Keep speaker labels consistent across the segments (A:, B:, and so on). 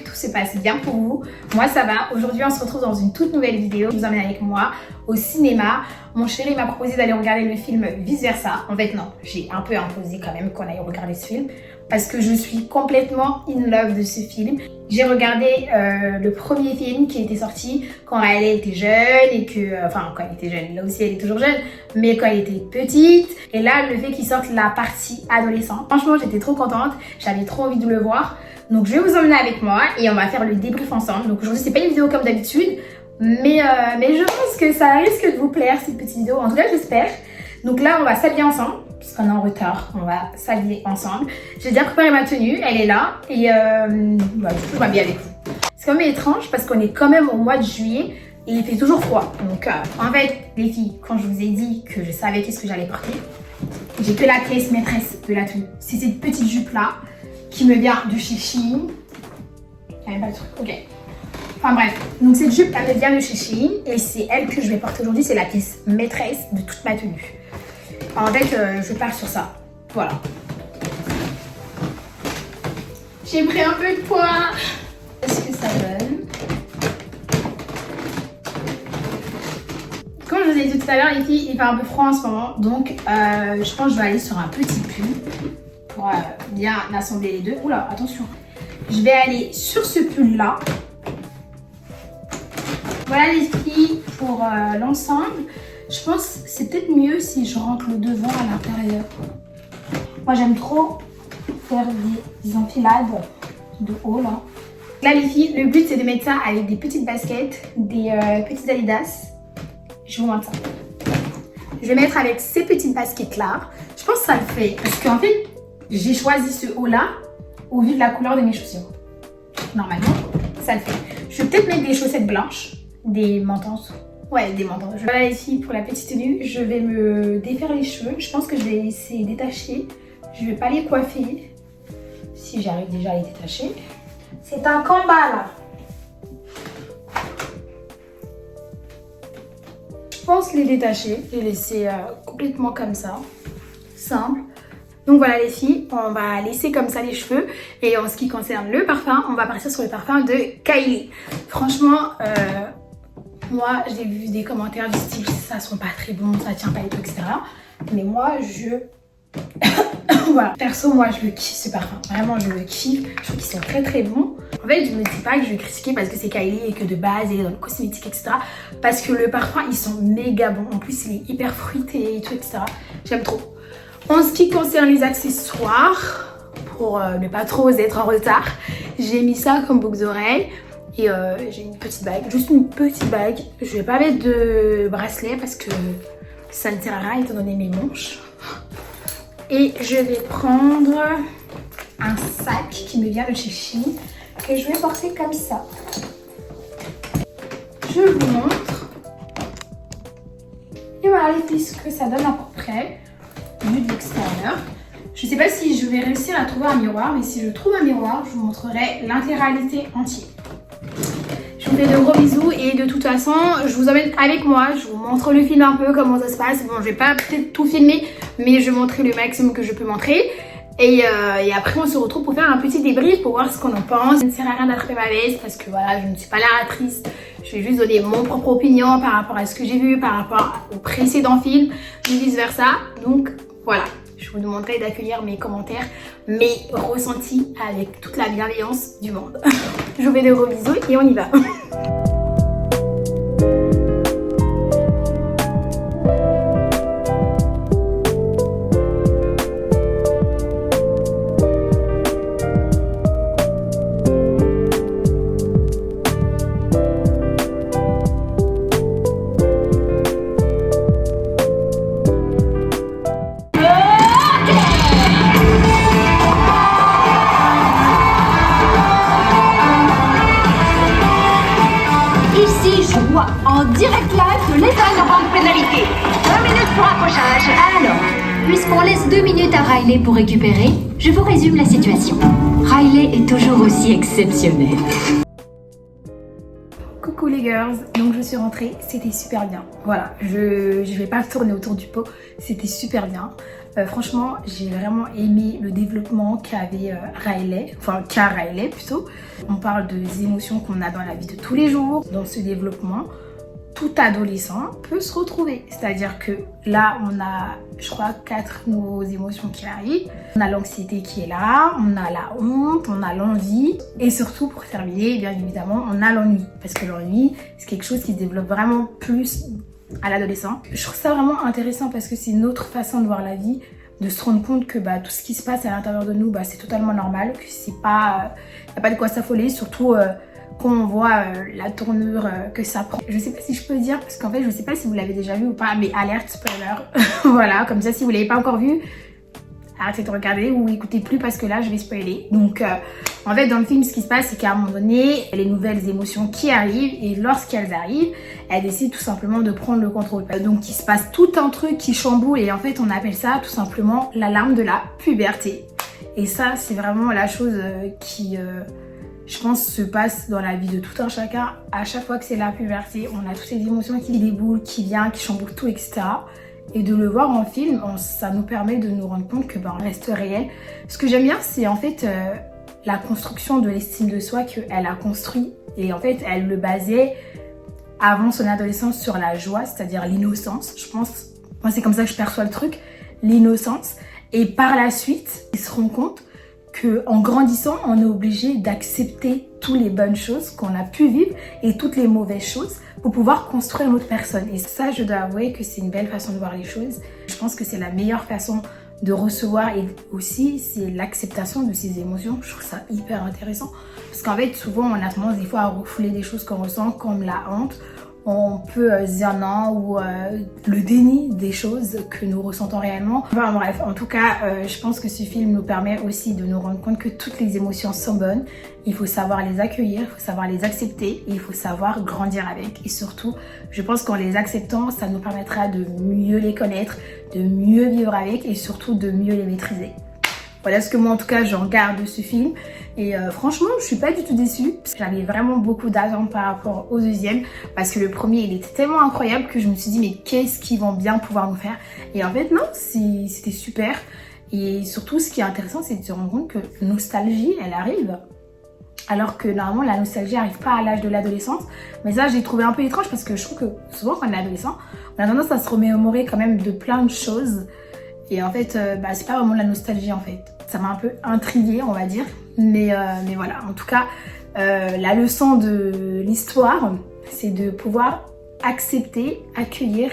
A: tout se passe bien pour vous. Moi ça va. Aujourd'hui on se retrouve dans une toute nouvelle vidéo. Je vous emmène avec moi au cinéma. Mon chéri m'a proposé d'aller regarder le film Vice Versa. En fait non, j'ai un peu imposé quand même qu'on aille regarder ce film parce que je suis complètement in love de ce film. J'ai regardé le premier film qui était sorti quand elle était jeune et que... Enfin, quand elle était jeune, là aussi elle est toujours jeune, mais quand elle était petite. Et là, le fait qu'il sorte la partie adolescent. Franchement, j'étais trop contente, j'avais trop envie de le voir. Donc je vais vous emmener avec moi et on va faire le débrief ensemble. Donc aujourd'hui, c'est pas une vidéo comme d'habitude, mais je pense que ça risque de vous plaire cette petite vidéo. En tout cas, j'espère. Donc là, on va s'habiller ensemble. Puisqu'on est en retard, on va s'habiller ensemble. J'ai déjà préparé ma tenue, elle est là. Et du coup, je m'habille avec vous. C'est quand même étrange parce qu'on est quand même au mois de juillet et il fait toujours froid. Donc en fait, les filles, quand je vous ai dit que je savais qu'est-ce que j'allais porter, j'ai que la pièce maîtresse de la tenue. C'est cette petite jupe là qui me vient de chez Shein. Il n'y avait pas le truc, ok. Enfin bref, donc cette jupe elle me vient de chez Shein et c'est elle que je vais porter aujourd'hui. C'est la pièce maîtresse de toute ma tenue. En fait, je pars sur ça. Voilà. J'ai pris un peu de poids. Qu'est-ce que ça donne? Comme je vous ai dit tout à l'heure, les filles, il fait un peu froid en ce moment. Donc, je pense que je vais aller sur un petit pull pour bien assembler les deux. Oula, attention. Je vais aller sur ce pull-là. Voilà les filles pour l'ensemble. Je pense que c'est peut-être mieux si je rentre le devant à l'intérieur. Moi j'aime trop faire des enfilades de haut là. Là les filles, le but c'est de mettre ça avec des petites baskets, des petites Adidas. Je vous montre ça. Je vais mettre avec ces petites baskets là. Je pense que ça le fait parce qu'en fait j'ai choisi ce haut là au vu de la couleur de mes chaussures. Normalement ça le fait. Je vais peut-être mettre des chaussettes blanches, des mentons. Ouais, des mentons. Voilà les filles, pour la petite tenue, je vais me défaire les cheveux. Je pense que je vais laisser détacher. Je vais pas les coiffer. Si j'arrive déjà à les détacher. C'est un combat là. Je pense les détacher. Les laisser complètement comme ça. Simple. Donc voilà les filles, on va laisser comme ça les cheveux. Et en ce qui concerne le parfum, on va partir sur le parfum de Kylie. Franchement... moi, j'ai vu des commentaires du style ça sent pas très bon, ça tient pas et tout, etc. Mais moi, voilà. Perso, moi, je le kiffe ce parfum. Vraiment, je le kiffe. Je trouve qu'ils sont très très bons. En fait, je me dis pas que je vais critiquer parce que c'est Kylie et que de base, elle est dans le cosmétique, etc. Parce que le parfum, ils sont méga bons. En plus, il est hyper fruité et tout, etc. J'aime trop. En ce qui concerne les accessoires, pour ne pas trop être en retard, j'ai mis ça comme boucle d'oreille. Et j'ai une petite bague, juste une petite bague. Je vais pas mettre de bracelet parce que ça ne sert à rien étant donné mes manches. Et je vais prendre un sac qui me vient de chez Shein que je vais porter comme ça. Je vous montre. Et voilà les filles, ce que ça donne à peu près vu de l'extérieur. Je sais pas si je vais réussir à trouver un miroir, mais si je trouve un miroir, je vous montrerai l'intégralité entière. Je vous fais de gros bisous et de toute façon, je vous emmène avec moi. Je vous montre le film un peu, comment ça se passe. Bon, je vais pas peut-être tout filmer, mais je vais montrer le maximum que je peux montrer. Et après, on se retrouve pour faire un petit débrief pour voir ce qu'on en pense. Ça ne sert à rien d'attraper ma veste parce que voilà, je ne suis pas narratrice. Je vais juste donner mon propre opinion par rapport à ce que j'ai vu, par rapport au précédent film, et vice versa. Donc voilà. Je vous demanderai d'accueillir mes commentaires, mes ressentis avec toute la bienveillance du monde. Je vous fais de gros bisous et on y va.
B: En direct live de l'état de grande pénalité. 20 minutes pour accrochage. Alors, puisqu'on laisse 2 minutes à Riley pour récupérer, je vous résume la situation. Riley est toujours aussi exceptionnelle.
A: Coucou les girls. Donc je suis rentrée, c'était super bien. Voilà, je vais pas tourner autour du pot, c'était super bien. Franchement, j'ai vraiment aimé le développement qu'avait Riley, enfin qu'a Riley plutôt. On parle des émotions qu'on a dans la vie de tous les jours. Dans ce développement, tout adolescent peut se retrouver. C'est-à-dire que là, on a, je crois, 4 nouvelles émotions qui arrivent. On a l'anxiété qui est là, on a la honte, on a l'envie. Et surtout, pour terminer, bien évidemment, on a l'ennui. Parce que l'ennui, c'est quelque chose qui se développe vraiment plus à l'adolescent. Je trouve ça vraiment intéressant parce que c'est une autre façon de voir la vie, de se rendre compte que tout ce qui se passe à l'intérieur de nous, c'est totalement normal, que c'est pas, y a pas de quoi s'affoler, surtout quand on voit la tournure que ça prend. Je sais pas si je peux le dire parce qu'en fait je sais pas si vous l'avez déjà vu ou pas, mais alerte spoiler. Voilà, comme ça si vous l'avez pas encore vu, arrêtez de regarder ou écoutez plus parce que là je vais spoiler. Donc en fait dans le film ce qui se passe c'est qu'à un moment donné il y a les nouvelles émotions qui arrivent et lorsqu'elles arrivent elles décident tout simplement de prendre le contrôle. Donc il se passe tout un truc qui chamboule et en fait on appelle ça tout simplement l'alarme de la puberté. Et ça c'est vraiment la chose qui je pense se passe dans la vie de tout un chacun. À chaque fois que c'est la puberté on a toutes ces émotions qui déboulent, qui viennent, qui chamboulent tout, etc. Et de le voir en film, ça nous permet de nous rendre compte que on reste réel. Ce que j'aime bien, c'est en fait la construction de l'estime de soi qu'elle a construit. Et en fait, elle le basait avant son adolescence sur la joie, c'est-à-dire l'innocence. Je pense, moi c'est comme ça que je perçois le truc, l'innocence. Et par la suite, ils se rendent compte qu'en grandissant, on est obligé d'accepter toutes les bonnes choses qu'on a pu vivre et toutes les mauvaises choses pour pouvoir construire une autre personne. Et ça, je dois avouer que c'est une belle façon de voir les choses. Je pense que c'est la meilleure façon de recevoir et aussi c'est l'acceptation de ses émotions. Je trouve ça hyper intéressant parce qu'en fait, souvent, on a tendance des fois à refouler des choses qu'on ressent comme la honte. On peut dire non ou le déni des choses que nous ressentons réellement. Enfin bref, en tout cas, je pense que ce film nous permet aussi de nous rendre compte que toutes les émotions sont bonnes. Il faut savoir les accueillir, il faut savoir les accepter et il faut savoir grandir avec. Et surtout, je pense qu'en les acceptant, ça nous permettra de mieux les connaître, de mieux vivre avec et surtout de mieux les maîtriser. Voilà ce que moi en tout cas j'en garde de ce film et franchement je suis pas du tout déçue parce que j'avais vraiment beaucoup d'attentes par rapport au deuxième parce que le premier il était tellement incroyable que je me suis dit mais qu'est-ce qu'ils vont bien pouvoir nous faire et en fait non c'était super et surtout ce qui est intéressant c'est de se rendre compte que la nostalgie elle arrive alors que normalement la nostalgie arrive pas à l'âge de l'adolescence mais ça j'ai trouvé un peu étrange parce que je trouve que souvent quand on est adolescent on a tendance à se remémorer quand même de plein de choses et en fait c'est pas vraiment de la nostalgie en fait. Ça m'a un peu intriguée, on va dire. Mais voilà, en tout cas, la leçon de l'histoire, c'est de pouvoir accepter, accueillir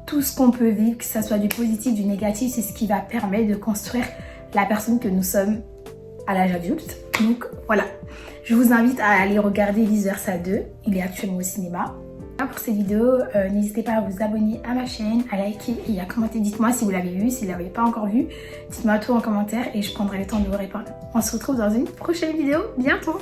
A: tout ce qu'on peut vivre, que ce soit du positif, du négatif. C'est ce qui va permettre de construire la personne que nous sommes à l'âge adulte. Donc voilà, je vous invite à aller regarder Vice Versa 2. Il est actuellement au cinéma. Pour cette vidéo, n'hésitez pas à vous abonner à ma chaîne, à liker et à commenter. Dites-moi si vous l'avez vu, si vous ne l'avez pas encore vu. Dites-moi tout en commentaire et je prendrai le temps de vous répondre. On se retrouve dans une prochaine vidéo bientôt.